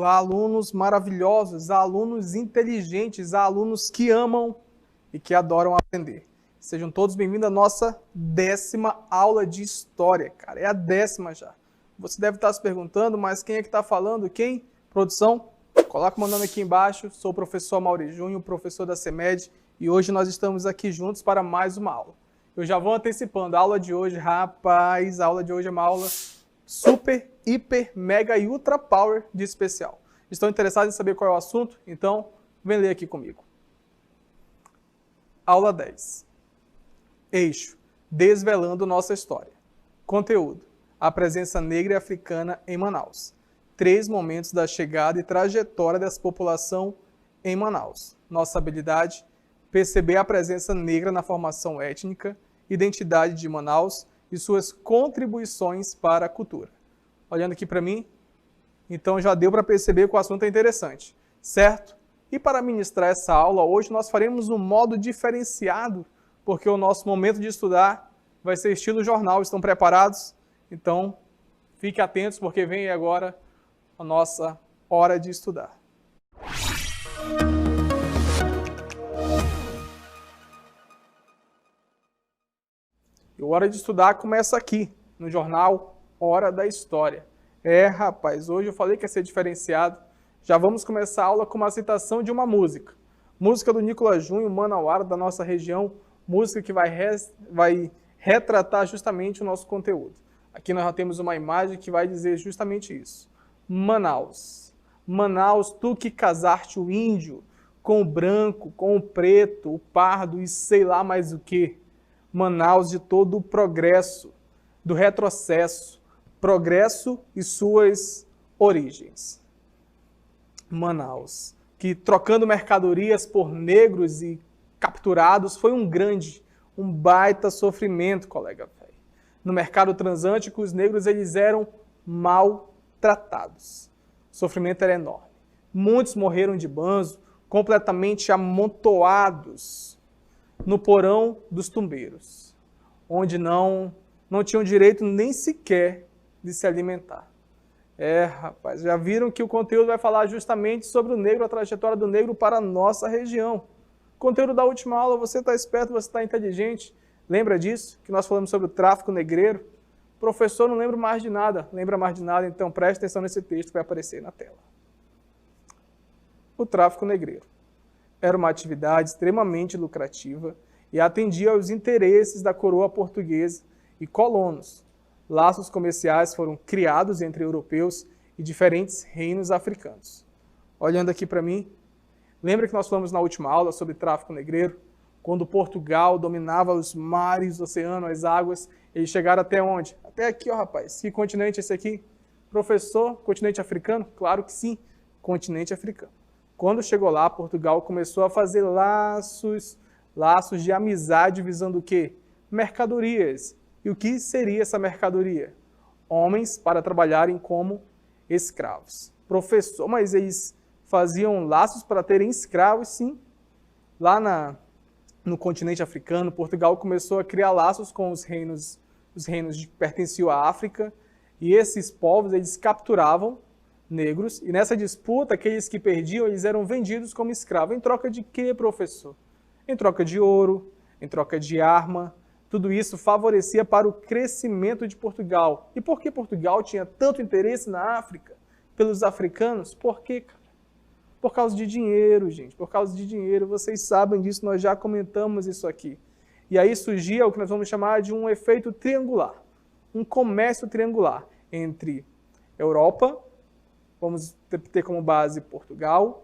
há alunos maravilhosos, há alunos inteligentes, há alunos que amam e que adoram aprender. Sejam todos bem-vindos à nossa 10ª aula de História, cara. É a 10ª já. Você deve estar se perguntando, mas quem é que está falando? Quem? Produção? Coloca o meu nome aqui embaixo. Sou o professor Amaury Júnior, professor da CEMED, e hoje nós estamos aqui juntos para mais uma aula. Eu já vou antecipando. A aula de hoje, rapaz, a aula de hoje é uma aula super, hiper, mega e ultra power de especial. Estão interessados em saber qual é o assunto? Então, vem ler aqui comigo. Aula 10. Eixo: Desvelando nossa história. Conteúdo: a presença negra e africana em Manaus. 3 momentos da chegada e trajetória dessa população em Manaus. Nossa habilidade: perceber a presença negra na formação étnica, identidade de Manaus e suas contribuições para a cultura. Olhando aqui para mim, então já deu para perceber que o assunto é interessante, certo? E para ministrar essa aula, hoje nós faremos um modo diferenciado, porque o nosso momento de estudar vai ser estilo jornal. Estão preparados? Então, fiquem atentos, porque vem agora a nossa hora de estudar. E a hora de estudar começa aqui, no jornal Hora da História. Rapaz, hoje eu falei que ia ser diferenciado. Já vamos começar a aula com uma citação de uma música. Música do Nicolas Júnior, manauara da nossa região, música que vai retratar justamente o nosso conteúdo. Aqui nós já temos uma imagem que vai dizer justamente isso. Manaus. Manaus, tu que casaste o índio com o branco, com o preto, o pardo e sei lá mais o que. Manaus de todo o progresso, do retrocesso, progresso e suas origens. Manaus, que trocando mercadorias por negros e capturados foi um baita sofrimento, colega velho. No mercado transatlântico, os negros eles eram maltratados. O sofrimento era enorme. Muitos morreram de banzo, completamente amontoados no porão dos tumbeiros, onde não tinham direito nem sequer de se alimentar. Rapaz, já viram que o conteúdo vai falar justamente sobre o negro, a trajetória do negro para a nossa região. Conteúdo da última aula, você está esperto, você está inteligente. Lembra disso? Que nós falamos sobre o tráfico negreiro? Professor, não lembro mais de nada. Lembra mais de nada? Então preste atenção nesse texto que vai aparecer na tela. O tráfico negreiro era uma atividade extremamente lucrativa e atendia aos interesses da coroa portuguesa e colonos. Laços comerciais foram criados entre europeus e diferentes reinos africanos. Olhando aqui para mim, lembra que nós falamos na última aula sobre tráfico negreiro? Quando Portugal dominava os mares, o oceano, as águas, eles chegaram até onde? Até aqui, ó, rapaz. Que continente é esse aqui? Professor, continente africano? Claro que sim, continente africano. Quando chegou lá, Portugal começou a fazer laços de amizade visando o quê? Mercadorias. E o que seria essa mercadoria? Homens para trabalharem como escravos. Professor, mas eles faziam laços para terem escravos, sim. Lá no continente africano, Portugal começou a criar laços com os reinos que pertenciam à África, e esses povos eles capturavam negros, e nessa disputa, aqueles que perdiam, eles eram vendidos como escravos. Em troca de quê, professor? Em troca de ouro, em troca de arma. Tudo isso favorecia para o crescimento de Portugal. E por que Portugal tinha tanto interesse na África? Pelos africanos? Por quê, cara? Por causa de dinheiro, gente. Por causa de dinheiro. Vocês sabem disso, nós já comentamos isso aqui. E aí surgia o que nós vamos chamar de um efeito triangular. Um comércio triangular entre Europa, vamos ter como base Portugal,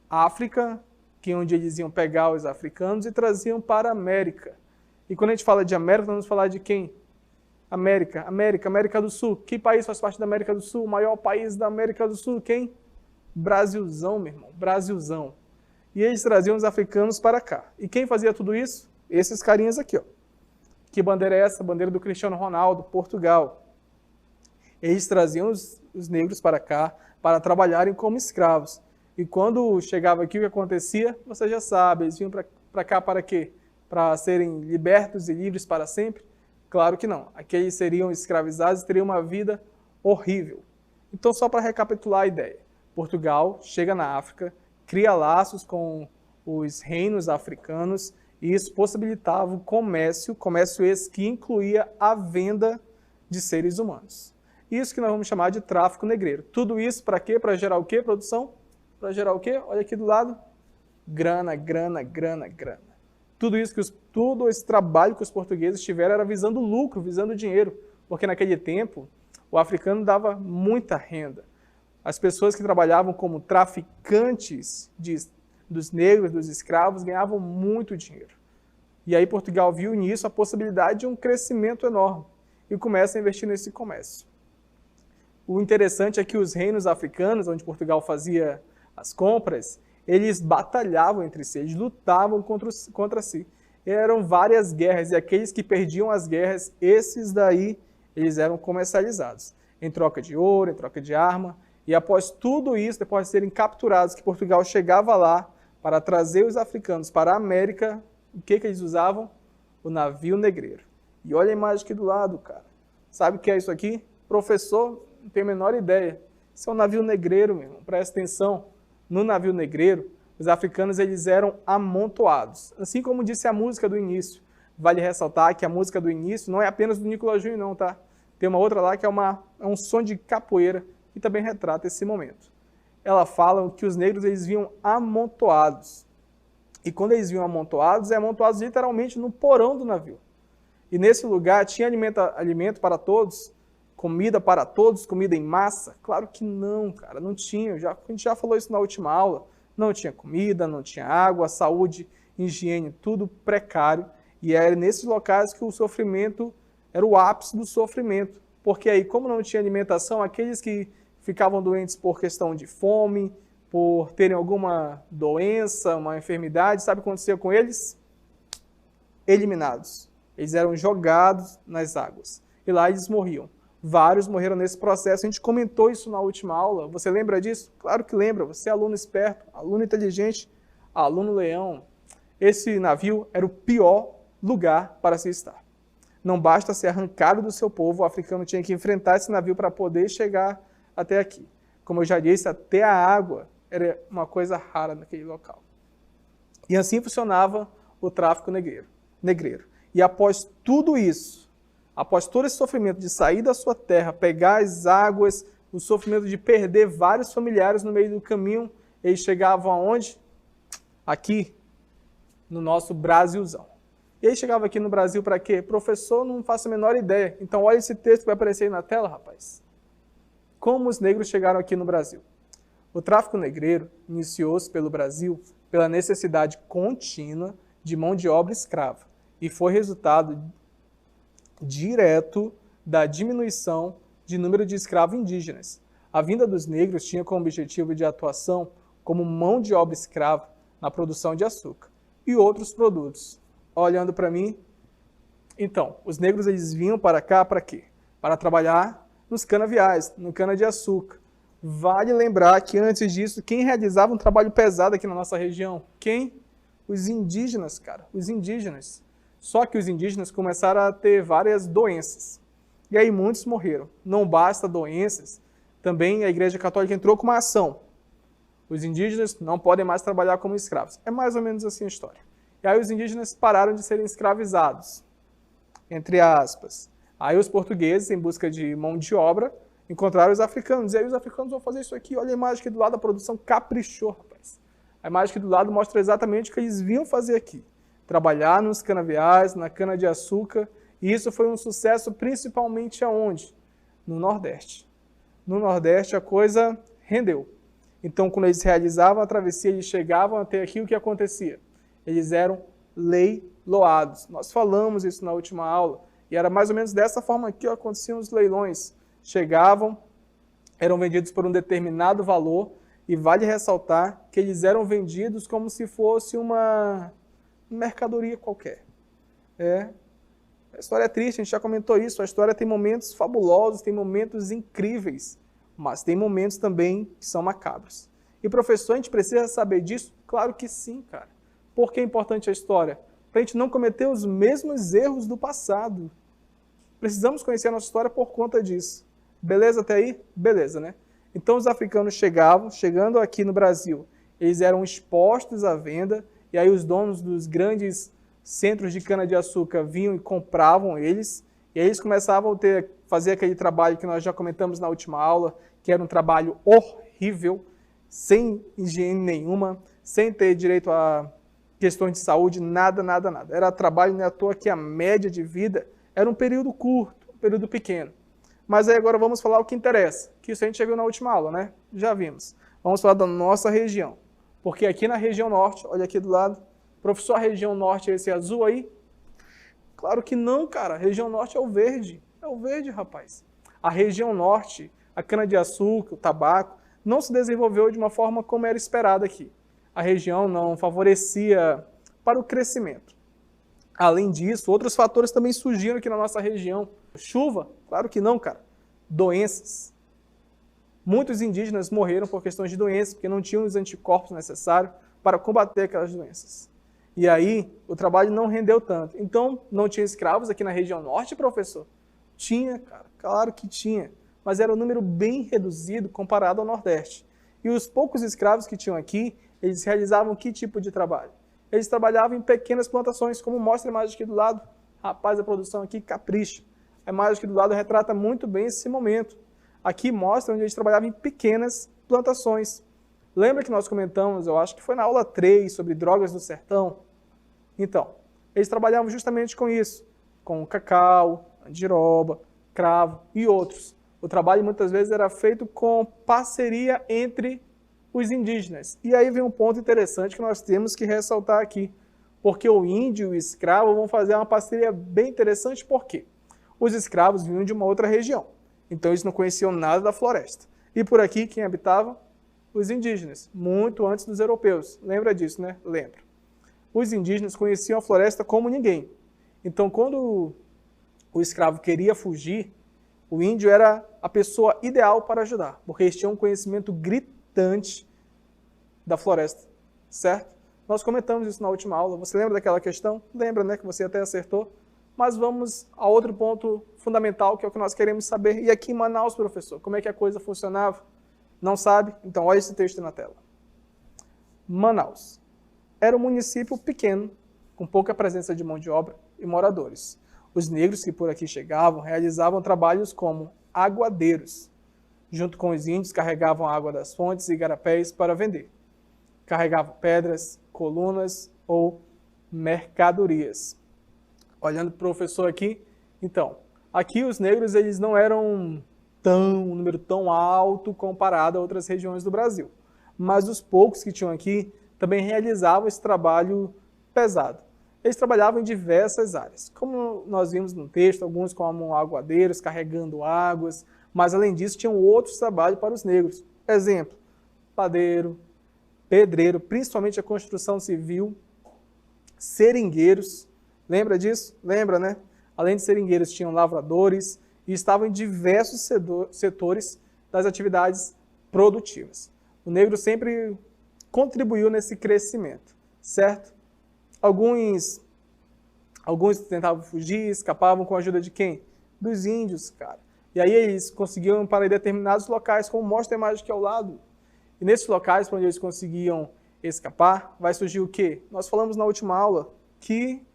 África, que é onde eles iam pegar os africanos e traziam para a América. E quando a gente fala de América, nós vamos falar de quem? América do Sul. Que país faz parte da América do Sul? O maior país da América do Sul, quem? Brasilzão, meu irmão, Brasilzão. E eles traziam os africanos para cá. E quem fazia tudo isso? Esses carinhas aqui, ó. Que bandeira é essa? Bandeira do Cristiano Ronaldo, Portugal. Eles traziam os negros para cá para trabalharem como escravos. E quando chegava aqui, o que acontecia? Você já sabe, eles vinham para cá para quê? Para serem libertos e livres para sempre? Claro que não. Aqueles seriam escravizados e teriam uma vida horrível. Então, só para recapitular a ideia. Portugal chega na África, cria laços com os reinos africanos e isso possibilitava o comércio esse que incluía a venda de seres humanos. Isso que nós vamos chamar de tráfico negreiro. Tudo isso para quê? Para gerar o quê, produção? Para gerar o quê? Olha aqui do lado. Grana, grana, grana, grana. Tudo esse trabalho que os portugueses tiveram era visando lucro, visando dinheiro, porque naquele tempo o africano dava muita renda. As pessoas que trabalhavam como traficantes dos negros, dos escravos, ganhavam muito dinheiro. E aí Portugal viu nisso a possibilidade de um crescimento enorme e começa a investir nesse comércio. O interessante é que os reinos africanos, onde Portugal fazia as compras, eles batalhavam entre si, eles lutavam contra si. Eram várias guerras, e aqueles que perdiam as guerras, esses daí, eles eram comercializados, em troca de ouro, em troca de arma. E após tudo isso, depois de serem capturados, que Portugal chegava lá para trazer os africanos para a América, o que eles usavam? O navio negreiro. E olha a imagem aqui do lado, cara. Sabe o que é isso aqui? Professor, não tem a menor ideia. Isso é um navio negreiro, meu irmão. Presta atenção. No navio negreiro, os africanos eles eram amontoados. Assim como disse a música do início. Vale ressaltar que a música do início não é apenas do Nicolas Júnior, não, tá? Tem uma outra lá que é um som de capoeira que também retrata esse momento. Ela fala que os negros eles vinham amontoados. E quando eles vinham amontoados, amontoados literalmente no porão do navio. E nesse lugar tinha alimento para todos, comida para todos, comida em massa? Claro que não, cara, não tinha. A gente já falou isso na última aula. Não tinha comida, não tinha água, saúde, higiene, tudo precário. E era nesses locais que o sofrimento era o ápice do sofrimento. Porque aí, como não tinha alimentação, aqueles que ficavam doentes por questão de fome, por terem alguma doença, uma enfermidade, sabe o que acontecia com eles? Eliminados. Eles eram jogados nas águas. E lá eles morriam. Vários morreram nesse processo. A gente comentou isso na última aula. Você lembra disso? Claro que lembra. Você é aluno esperto, aluno inteligente, aluno leão. Esse navio era o pior lugar para se estar. Não basta ser arrancado do seu povo, o africano tinha que enfrentar esse navio para poder chegar até aqui. Como eu já disse, até a água era uma coisa rara naquele local. E assim funcionava o tráfico negreiro. E após tudo isso, após todo esse sofrimento de sair da sua terra, pegar as águas, o sofrimento de perder vários familiares no meio do caminho, eles chegavam aonde? Aqui, no nosso Brasilzão. E aí chegava aqui no Brasil para quê? Professor, não faço a menor ideia. Então olha esse texto que vai aparecer aí na tela, rapaz. Como os negros chegaram aqui no Brasil? O tráfico negreiro iniciou-se pelo Brasil pela necessidade contínua de mão de obra escrava e foi resultado direto da diminuição de número de escravos indígenas. A vinda dos negros tinha como objetivo de atuação como mão de obra escrava na produção de açúcar e outros produtos. Olhando para mim, então, os negros eles vinham para cá para quê? Para trabalhar nos canaviais, no cana-de-açúcar. Vale lembrar que antes disso, quem realizava um trabalho pesado aqui na nossa região? Quem? Os indígenas, cara, os indígenas. Só que os indígenas começaram a ter várias doenças. E aí muitos morreram. Não basta doenças, também a Igreja Católica entrou com uma ação. Os indígenas não podem mais trabalhar como escravos. É mais ou menos assim a história. E aí os indígenas pararam de serem escravizados, entre aspas. Aí os portugueses, em busca de mão de obra, encontraram os africanos. E aí os africanos vão fazer isso aqui. Olha a imagem aqui do lado, a produção caprichou, rapaz. A imagem aqui do lado mostra exatamente o que eles vinham fazer aqui. Trabalhar nos canaviais, na cana-de-açúcar. E isso foi um sucesso principalmente aonde? No Nordeste. No Nordeste a coisa rendeu. Então, quando eles realizavam a travessia, eles chegavam até aqui, o que acontecia? Eles eram leiloados. Nós falamos isso na última aula. E era mais ou menos dessa forma que aconteciam os leilões. Chegavam, eram vendidos por um determinado valor, e vale ressaltar que eles eram vendidos como se fosse uma mercadoria qualquer. A história é triste, a gente já comentou isso, a história tem momentos fabulosos, tem momentos incríveis, mas tem momentos também que são macabros. E professor, a gente precisa saber disso? Claro que sim, cara. Por que é importante a história? Para a gente não cometer os mesmos erros do passado. Precisamos conhecer a nossa história por conta disso. Beleza até aí? Beleza, né? Então os africanos chegando aqui no Brasil, eles eram expostos à venda, e aí os donos dos grandes centros de cana-de-açúcar vinham e compravam eles, e aí eles começavam a fazer aquele trabalho que nós já comentamos na última aula, que era um trabalho horrível, sem higiene nenhuma, sem ter direito a questões de saúde, nada. Era trabalho, não é à toa que a média de vida era um período curto, um período pequeno. Mas aí agora vamos falar o que interessa, que isso a gente já viu na última aula, né? Já vimos. Vamos falar da nossa região. Porque aqui na região norte, olha aqui do lado, professor, a região norte é esse azul aí? Claro que não, cara. A região norte é o verde. É o verde, rapaz. A região norte, a cana-de-açúcar, o tabaco, não se desenvolveu de uma forma como era esperado aqui. A região não favorecia para o crescimento. Além disso, outros fatores também surgiram aqui na nossa região. Chuva? Claro que não, cara. Doenças. Muitos indígenas morreram por questões de doenças, porque não tinham os anticorpos necessários para combater aquelas doenças. E aí, o trabalho não rendeu tanto. Então, não tinha escravos aqui na região norte, professor? Tinha, cara. Claro que tinha. Mas era um número bem reduzido comparado ao nordeste. E os poucos escravos que tinham aqui, eles realizavam que tipo de trabalho? Eles trabalhavam em pequenas plantações, como mostra a imagem aqui do lado. Rapaz, a produção aqui capricha. A imagem aqui do lado retrata muito bem esse momento. Aqui mostra onde eles trabalhavam em pequenas plantações. Lembra que nós comentamos, eu acho que foi na aula 3, sobre drogas do sertão? Então, eles trabalhavam justamente com isso, com cacau, andiroba, cravo e outros. O trabalho muitas vezes era feito com parceria entre os indígenas. E aí vem um ponto interessante que nós temos que ressaltar aqui, porque o índio e o escravo vão fazer uma parceria bem interessante, por quê? Os escravos vinham de uma outra região, então eles não conheciam nada da floresta. E por aqui quem habitava? Os indígenas, muito antes dos europeus. Lembra disso, né? Lembra. Os indígenas conheciam a floresta como ninguém. Então quando o escravo queria fugir, o índio era a pessoa ideal para ajudar, porque eles tinham um conhecimento gritante da floresta, certo? Nós comentamos isso na última aula. Você lembra daquela questão? Lembra, né? Que você até acertou. Mas vamos a outro ponto fundamental, que é o que nós queremos saber. E aqui em Manaus, professor, como é que a coisa funcionava? Não sabe? Então olha esse texto na tela. Manaus era um município pequeno, com pouca presença de mão de obra e moradores. Os negros que por aqui chegavam realizavam trabalhos como aguadeiros. Junto com os índios, carregavam a água das fontes e igarapés para vender. Carregavam pedras, colunas ou mercadorias. Olhando para o professor aqui, então, aqui os negros eles não eram um número tão alto comparado a outras regiões do Brasil. Mas os poucos que tinham aqui também realizavam esse trabalho pesado. Eles trabalhavam em diversas áreas. Como nós vimos no texto, alguns como aguadeiros, carregando águas, mas além disso tinham outros trabalhos para os negros. Exemplo, padeiro, pedreiro, principalmente a construção civil, seringueiros. Lembra disso? Lembra, né? Além de seringueiros, tinham lavradores e estavam em diversos setores das atividades produtivas. O negro sempre contribuiu nesse crescimento, certo? Alguns tentavam fugir, escapavam com a ajuda de quem? Dos índios, cara. E aí eles conseguiam para ir determinados locais, como mostra a imagem aqui ao lado. E nesses locais, onde eles conseguiam escapar, vai surgir o quê? Nós falamos na última aula que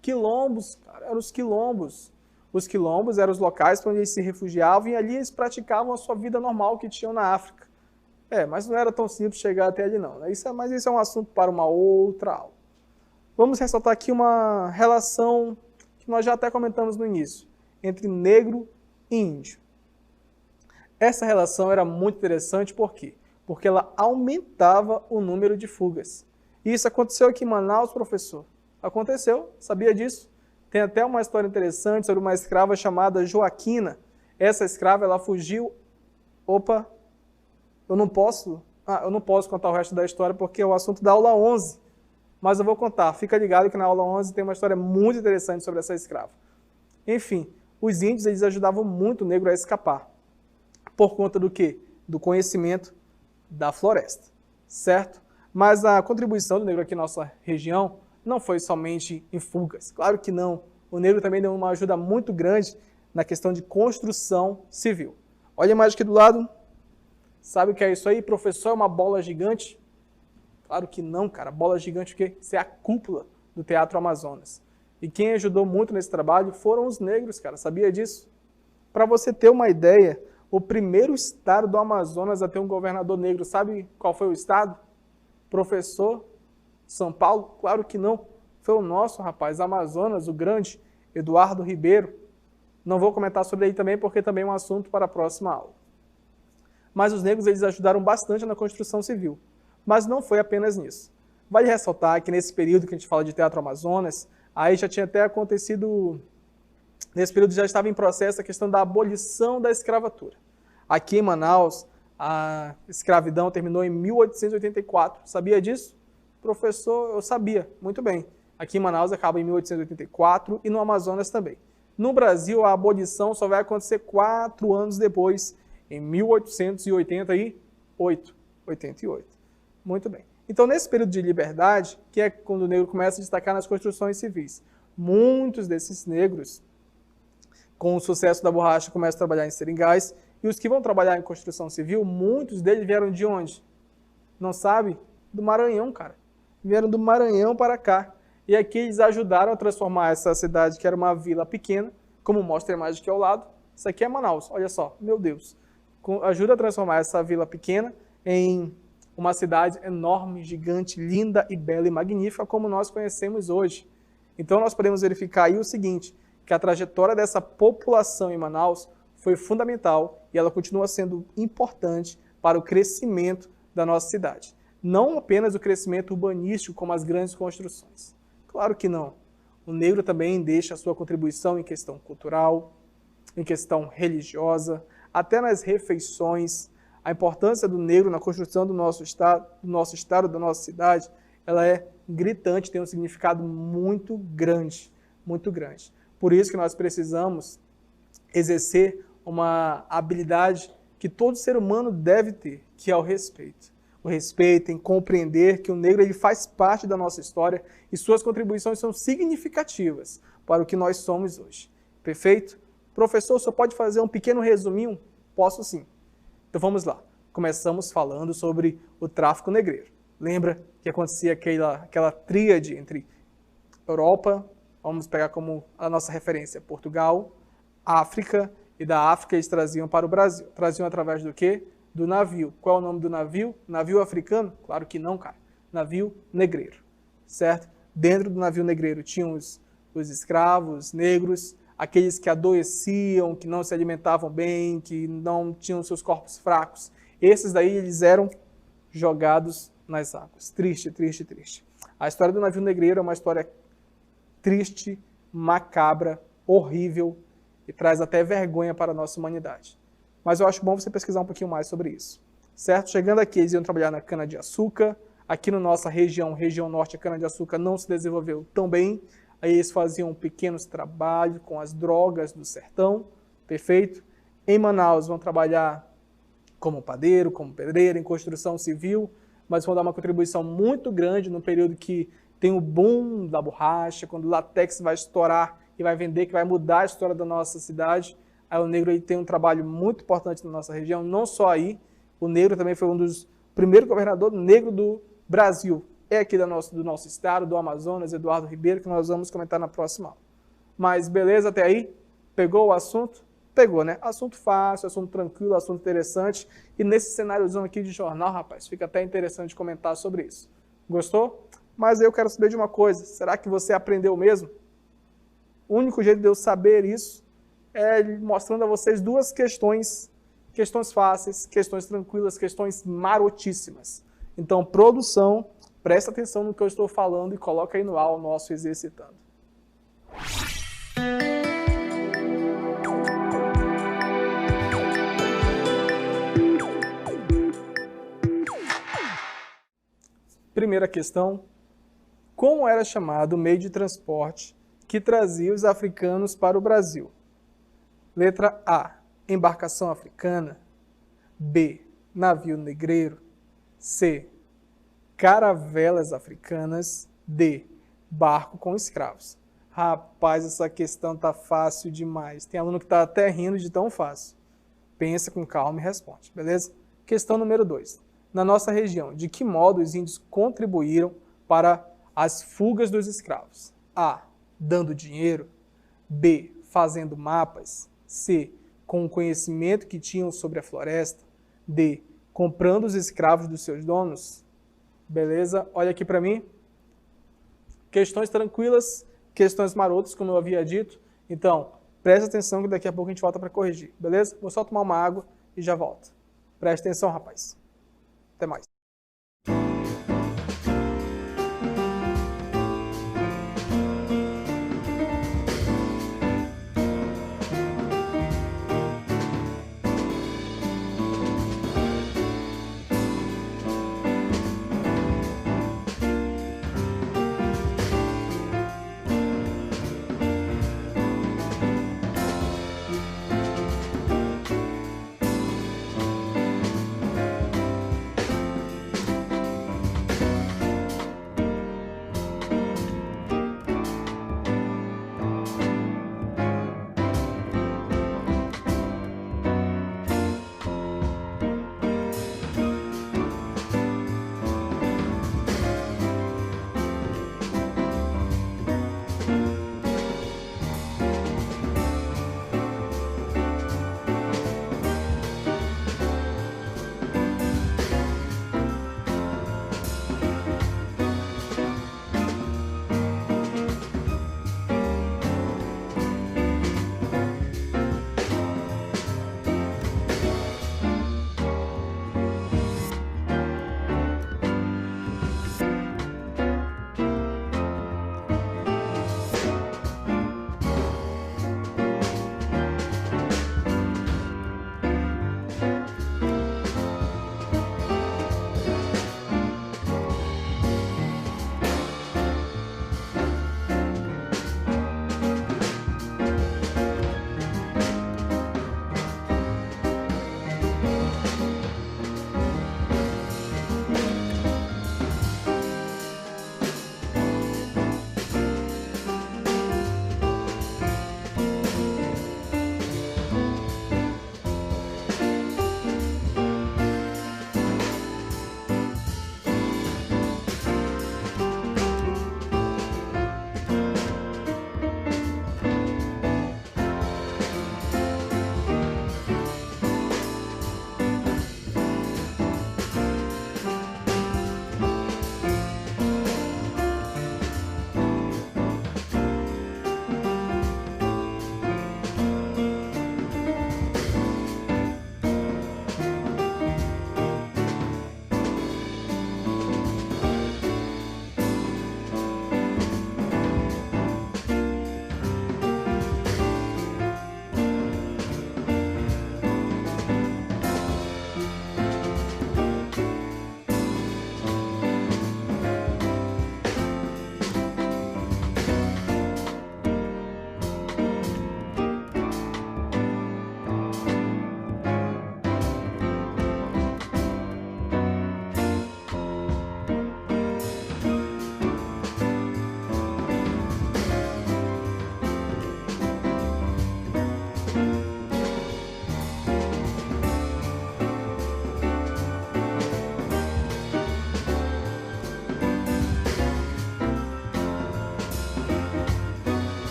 quilombos, cara, eram os quilombos. Os quilombos eram os locais onde eles se refugiavam e ali eles praticavam a sua vida normal que tinham na África. Mas não era tão simples chegar até ali não, né? Mas isso é um assunto para uma outra aula. Vamos ressaltar aqui uma relação que nós já até comentamos no início, entre negro e índio. Essa relação era muito interessante, por quê? Porque ela aumentava o número de fugas. E isso aconteceu aqui em Manaus, professor? Aconteceu, sabia disso? Tem até uma história interessante sobre uma escrava chamada Joaquina. Essa escrava, ela fugiu... Opa, eu não posso contar o resto da história porque é o assunto da aula 11. Mas eu vou contar. Fica ligado que na aula 11 tem uma história muito interessante sobre essa escrava. Enfim, os índios eles ajudavam muito o negro a escapar. Por conta do quê? Do conhecimento da floresta, certo? Mas a contribuição do negro aqui na nossa região não foi somente em fugas. Claro que não. O negro também deu uma ajuda muito grande na questão de construção civil. Olha a imagem aqui do lado. Sabe o que é isso aí? Professor, é uma bola gigante? Claro que não, cara. Bola gigante o quê? Isso é a cúpula do Teatro Amazonas. E quem ajudou muito nesse trabalho foram os negros, cara. Sabia disso? Para você ter uma ideia, o primeiro estado do Amazonas a ter um governador negro, sabe qual foi o estado? Professor, São Paulo? Claro que não. Foi o nosso, rapaz, Amazonas, o grande Eduardo Ribeiro. Não vou comentar sobre ele também, porque também é um assunto para a próxima aula. Mas os negros eles ajudaram bastante na construção civil. Mas não foi apenas nisso. Vale ressaltar que nesse período que a gente fala de Teatro Amazonas, aí já tinha até acontecido, nesse período já estava em processo a questão da abolição da escravatura. Aqui em Manaus, a escravidão terminou em 1884. Sabia disso? Professor, eu sabia, muito bem. Aqui em Manaus acaba em 1884 e no Amazonas também. No Brasil, a abolição só vai acontecer 4 anos depois, em 1888. Muito bem. Então, nesse período de liberdade, que é quando o negro começa a destacar nas construções civis, muitos desses negros, com o sucesso da borracha, começam a trabalhar em seringais, e os que vão trabalhar em construção civil, muitos deles vieram de onde? Não sabe? Do Maranhão, cara. Vieram do Maranhão para cá. E aqui eles ajudaram a transformar essa cidade, que era uma vila pequena, como mostra a imagem aqui ao lado. Isso aqui é Manaus, olha só, meu Deus. Ajuda a transformar essa vila pequena em uma cidade enorme, gigante, linda e bela e magnífica, como nós conhecemos hoje. Então nós podemos verificar aí o seguinte, que a trajetória dessa população em Manaus foi fundamental e ela continua sendo importante para o crescimento da nossa cidade. Não apenas o crescimento urbanístico, como as grandes construções. Claro que não. O negro também deixa a sua contribuição em questão cultural, em questão religiosa, até nas refeições. A importância do negro na construção do nosso estado, da nossa cidade, ela é gritante, tem um significado muito grande, muito grande. Por isso que nós precisamos exercer uma habilidade que todo ser humano deve ter, que é o respeito. O respeito em compreender que o negro ele faz parte da nossa história e suas contribuições são significativas para o que nós somos hoje. Perfeito? Professor, só pode fazer um pequeno resuminho? Posso sim. Então vamos lá. Começamos falando sobre o tráfico negreiro. Lembra que acontecia aquela tríade entre Europa, vamos pegar como a nossa referência Portugal, África, e da África eles traziam para o Brasil. Traziam através do quê? Do navio. Qual é o nome do navio? Navio africano? Claro que não, cara. Navio negreiro, certo? Dentro do navio negreiro tinham os escravos negros, aqueles que adoeciam, que não se alimentavam bem, que não tinham seus corpos fracos. Esses daí eles eram jogados nas águas. Triste, triste, triste. A história do navio negreiro é uma história triste, macabra, horrível e traz até vergonha para a nossa humanidade. Mas eu acho bom você pesquisar um pouquinho mais sobre isso, certo? Chegando aqui, eles iam trabalhar na cana-de-açúcar. Aqui na nossa região norte, a cana-de-açúcar não se desenvolveu tão bem. Aí eles faziam pequenos trabalhos com as drogas do sertão, perfeito? Em Manaus vão trabalhar como padeiro, como pedreiro, em construção civil, mas vão dar uma contribuição muito grande no período que tem o boom da borracha, quando o latex vai estourar e vai vender, que vai mudar a história da nossa cidade. Aí o negro aí tem um trabalho muito importante na nossa região, não só aí, o negro também foi um dos primeiros governadores negros do Brasil. É aqui do nosso estado, do Amazonas, Eduardo Ribeiro, que nós vamos comentar na próxima aula. Mas beleza até aí? Pegou o assunto? Pegou, né? Assunto fácil, assunto tranquilo, assunto interessante. E nesse cenáriozão aqui de jornal, rapaz, fica até interessante comentar sobre isso. Gostou? Mas eu quero saber de uma coisa, será que você aprendeu mesmo? O único jeito de eu saber isso é mostrando a vocês duas questões fáceis, questões tranquilas, questões marotíssimas. Então, produção, presta atenção no que eu estou falando e coloca aí no ar o nosso exercitando. Primeira questão, como era chamado o meio de transporte que trazia os africanos para o Brasil? Letra A, embarcação africana. B, navio negreiro. C, caravelas africanas. D, barco com escravos. Rapaz, essa questão tá fácil demais. Tem aluno que tá até rindo de tão fácil. Pensa com calma e responde, beleza? Questão número 2. Na nossa região, de que modo os índios contribuíram para as fugas dos escravos? A. Dando dinheiro. B. Fazendo mapas. C. Com o conhecimento que tinham sobre a floresta. D. Comprando os escravos dos seus donos. Beleza? Olha aqui para mim. Questões tranquilas, questões marotas, como eu havia dito. Então, preste atenção que daqui a pouco a gente volta para corrigir. Beleza? Vou só tomar uma água e já volto. Preste atenção, rapaz. Até mais.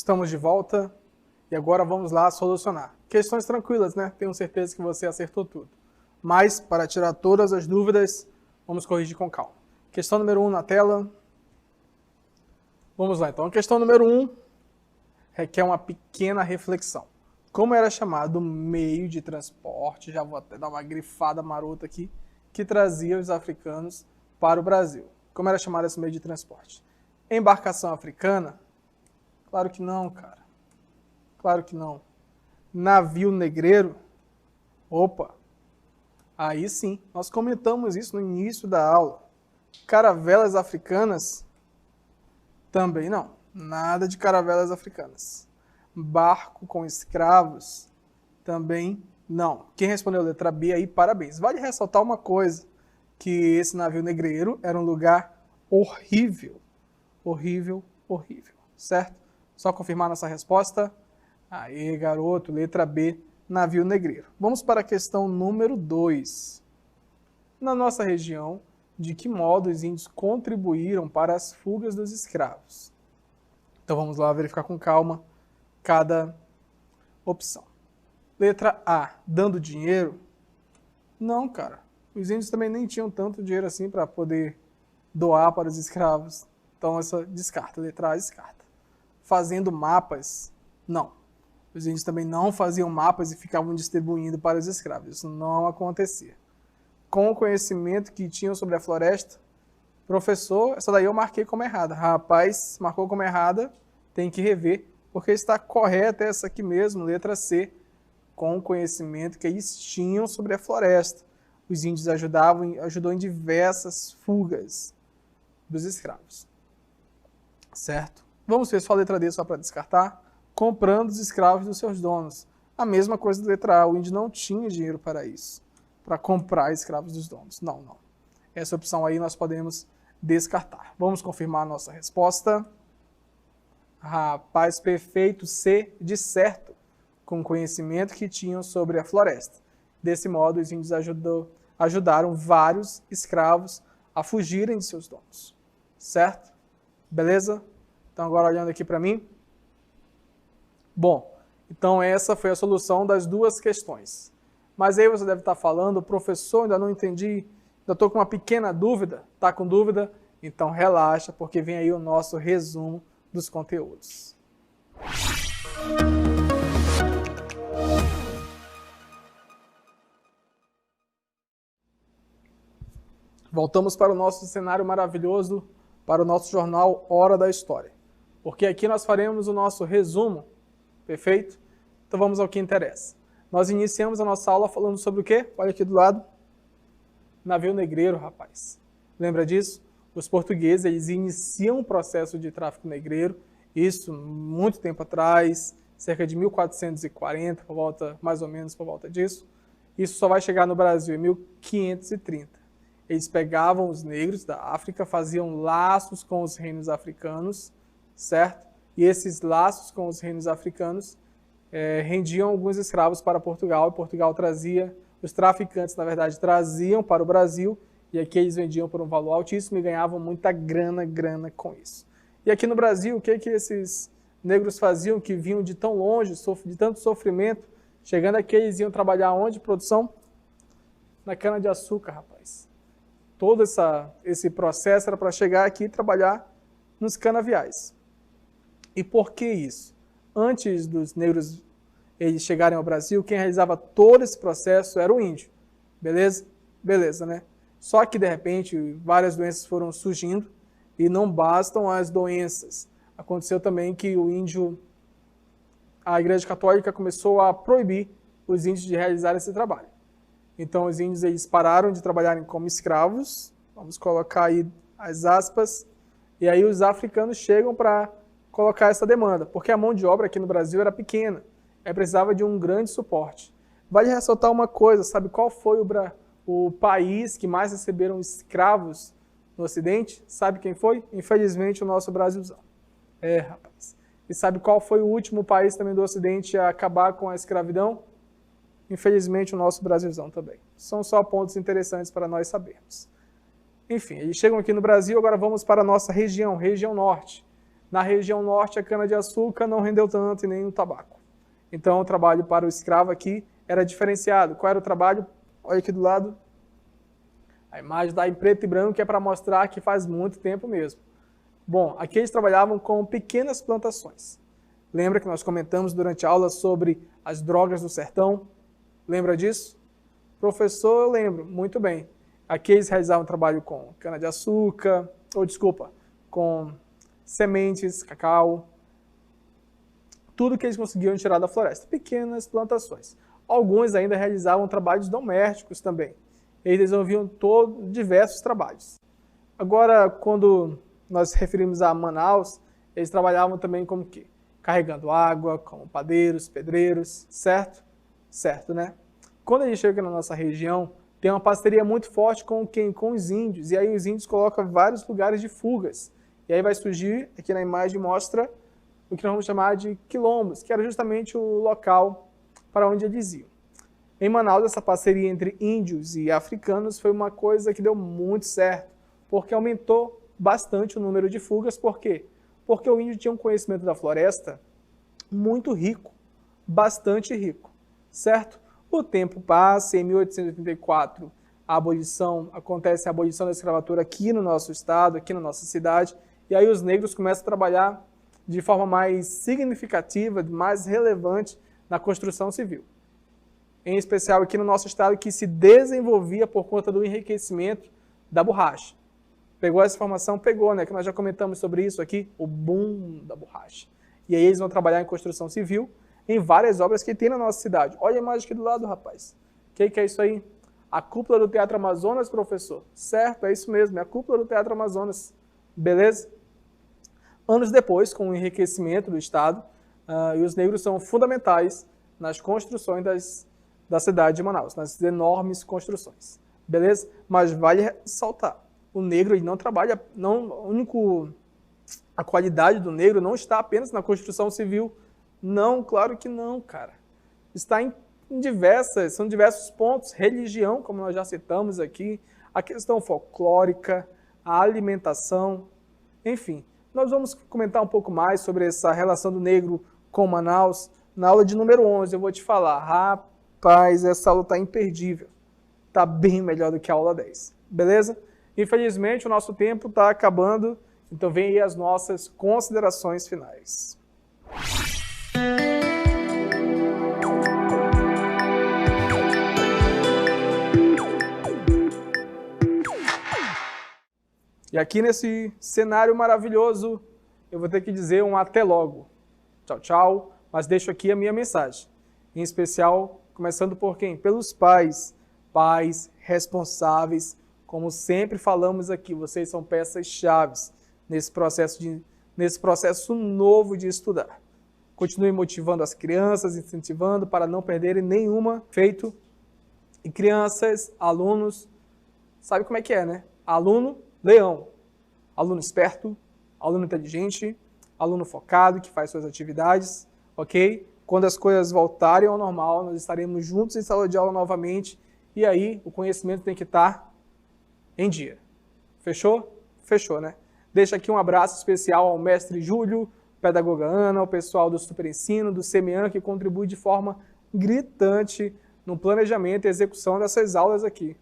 Estamos de volta e agora vamos lá solucionar. Questões tranquilas, né? Tenho certeza que você acertou tudo. Mas, para tirar todas as dúvidas, vamos corrigir com calma. Questão número 1 na tela. Vamos lá, então. A questão número 1 requer uma pequena reflexão. Como era chamado o meio de transporte, já vou até dar uma grifada marota aqui, que trazia os africanos para o Brasil? Como era chamado esse meio de transporte? Embarcação africana? Claro que não, cara. Claro que não. Navio negreiro? Opa! Aí sim, nós comentamos isso no início da aula. Caravelas africanas? Também não. Nada de caravelas africanas. Barco com escravos? Também não. Quem respondeu a letra B aí, parabéns. Vale ressaltar uma coisa, que esse navio negreiro era um lugar horrível. Horrível, horrível. Certo? Só confirmar nossa resposta. Aê, garoto, letra B, navio negreiro. Vamos para a questão número 2. Na nossa região, de que modo os índios contribuíram para as fugas dos escravos? Então vamos lá verificar com calma cada opção. Letra A, dando dinheiro? Não, cara. Os índios também nem tinham tanto dinheiro assim para poder doar para os escravos. Então essa descarta, letra A descarta. Fazendo mapas? Não. Os índios também não faziam mapas e ficavam distribuindo para os escravos. Isso não acontecia. Com o conhecimento que tinham sobre a floresta, professor, essa daí eu marquei como errada. Rapaz, marcou como errada, tem que rever, porque está correta essa aqui mesmo, letra C. Com o conhecimento que eles tinham sobre a floresta. Os índios ajudou em diversas fugas dos escravos. Certo? Vamos ver só a letra D só para descartar. Comprando os escravos dos seus donos. A mesma coisa da letra A, o índio não tinha dinheiro para isso, para comprar escravos dos donos. Não, não. Essa opção aí nós podemos descartar. Vamos confirmar a nossa resposta. Rapaz, perfeito, C de certo, com o conhecimento que tinham sobre a floresta. Desse modo, os índios ajudaram vários escravos a fugirem de seus donos. Certo? Beleza? Então agora olhando aqui para mim. Bom, então essa foi a solução das duas questões. Mas aí você deve estar falando, professor, ainda não entendi, ainda estou com uma pequena dúvida. Está com dúvida? Então relaxa, porque vem aí o nosso resumo dos conteúdos. Voltamos para o nosso cenário maravilhoso, para o nosso jornal Hora da História. Porque aqui nós faremos o nosso resumo. Perfeito? Então vamos ao que interessa. Nós iniciamos a nossa aula falando sobre o quê? Olha aqui do lado. Navio negreiro, rapaz. Lembra disso? Os portugueses, eles iniciam o processo de tráfico negreiro, isso muito tempo atrás, cerca de 1440, mais ou menos por volta disso. Isso só vai chegar no Brasil em 1530. Eles pegavam os negros da África, faziam laços com os reinos africanos, certo? E esses laços com os reinos africanos rendiam alguns escravos para Portugal, e Portugal trazia, os traficantes, na verdade, traziam para o Brasil, e aqui eles vendiam por um valor altíssimo e ganhavam muita grana com isso. E aqui no Brasil, o que esses negros faziam que vinham de tão longe, de tanto sofrimento, chegando aqui eles iam trabalhar onde? Produção? Na cana-de-açúcar, rapaz. Todo esse processo era para chegar aqui e trabalhar nos canaviais. E por que isso? Antes dos negros eles chegarem ao Brasil, quem realizava todo esse processo era o índio. Beleza? Beleza, né? Só que, de repente, várias doenças foram surgindo e não bastam as doenças. Aconteceu também que a Igreja Católica começou a proibir os índios de realizar esse trabalho. Então, os índios eles pararam de trabalharem como escravos, vamos colocar aí as aspas, e aí os africanos chegam para colocar essa demanda, porque a mão de obra aqui no Brasil era pequena, aí precisava de um grande suporte. Vale ressaltar uma coisa, sabe qual foi o país que mais receberam escravos no Ocidente? Sabe quem foi? Infelizmente, o nosso Brasilzão. Rapaz. E sabe qual foi o último país também do Ocidente a acabar com a escravidão? Infelizmente, o nosso Brasilzão também. São só pontos interessantes para nós sabermos. Enfim, eles chegam aqui no Brasil, agora vamos para a nossa região, região norte. Na região norte, a cana-de-açúcar não rendeu tanto e nem o tabaco. Então, o trabalho para o escravo aqui era diferenciado. Qual era o trabalho? Olha aqui do lado. A imagem está em preto e branco, que é para mostrar que faz muito tempo mesmo. Bom, aqui eles trabalhavam com pequenas plantações. Lembra que nós comentamos durante a aula sobre as drogas do sertão? Lembra disso? Professor, eu lembro, muito bem. Aqui eles realizavam trabalho com cana-de-açúcar, com sementes, cacau, tudo que eles conseguiam tirar da floresta, pequenas plantações. Alguns ainda realizavam trabalhos domésticos também. Eles desenvolviam diversos trabalhos. Agora, quando nós referimos a Manaus, eles trabalhavam também como quê? Carregando água, como padeiros, pedreiros, certo? Certo, né? Quando a gente chega na nossa região, tem uma parceria muito forte com quem? Com os índios. E aí os índios colocam vários lugares de fugas. E aí vai surgir, aqui na imagem mostra o que nós vamos chamar de quilombos, que era justamente o local para onde eles iam. Em Manaus, essa parceria entre índios e africanos foi uma coisa que deu muito certo, porque aumentou bastante o número de fugas. Por quê? Porque o índio tinha um conhecimento da floresta muito rico, bastante rico, certo? O tempo passa, em 1884 acontece a abolição da escravatura aqui no nosso estado, aqui na nossa cidade, e aí os negros começam a trabalhar de forma mais significativa, mais relevante na construção civil. Em especial aqui no nosso estado, que se desenvolvia por conta do enriquecimento da borracha. Pegou essa informação? Pegou, né? Que nós já comentamos sobre isso aqui, o boom da borracha. E aí eles vão trabalhar em construção civil em várias obras que tem na nossa cidade. Olha a imagem aqui do lado, rapaz. O que é isso aí? A cúpula do Teatro Amazonas, professor? Certo, é isso mesmo, é a cúpula do Teatro Amazonas. Beleza? Anos depois, com o enriquecimento do estado, e os negros são fundamentais nas construções da cidade de Manaus, nas enormes construções. Beleza? Mas vale ressaltar, o negro ele não trabalha, a qualidade do negro não está apenas na construção civil. Não, claro que não, cara. Está são diversos pontos, religião, como nós já citamos aqui, a questão folclórica, a alimentação, enfim. Nós vamos comentar um pouco mais sobre essa relação do negro com Manaus na aula de número 11. Eu vou te falar, rapaz, essa aula está imperdível. Está bem melhor do que a aula 10, beleza? Infelizmente, o nosso tempo está acabando, então vem aí as nossas considerações finais. E aqui nesse cenário maravilhoso, eu vou ter que dizer um até logo. Tchau, tchau, mas deixo aqui a minha mensagem. Em especial, começando por quem? Pelos pais. Pais responsáveis, como sempre falamos aqui, vocês são peças-chaves nesse processo novo de estudar. Continue motivando as crianças, incentivando para não perderem nenhuma feito. E crianças, alunos, sabe como é que é, né? Aluno, leão. Aluno esperto, aluno inteligente, aluno focado, que faz suas atividades, ok? Quando as coisas voltarem ao normal, nós estaremos juntos em sala de aula novamente, e aí o conhecimento tem que estar em dia. Fechou? Fechou, né? Deixo aqui um abraço especial ao mestre Júlio, pedagoga Ana, ao pessoal do Super Ensino, do SEMEAN, que contribui de forma gritante no planejamento e execução dessas aulas aqui.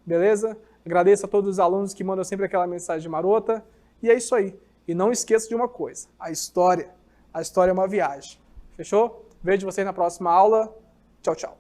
Beleza? Agradeço a todos os alunos que mandam sempre aquela mensagem marota. E é isso aí. E não esqueça de uma coisa, a história é uma viagem. Fechou? Vejo vocês na próxima aula. Tchau, tchau.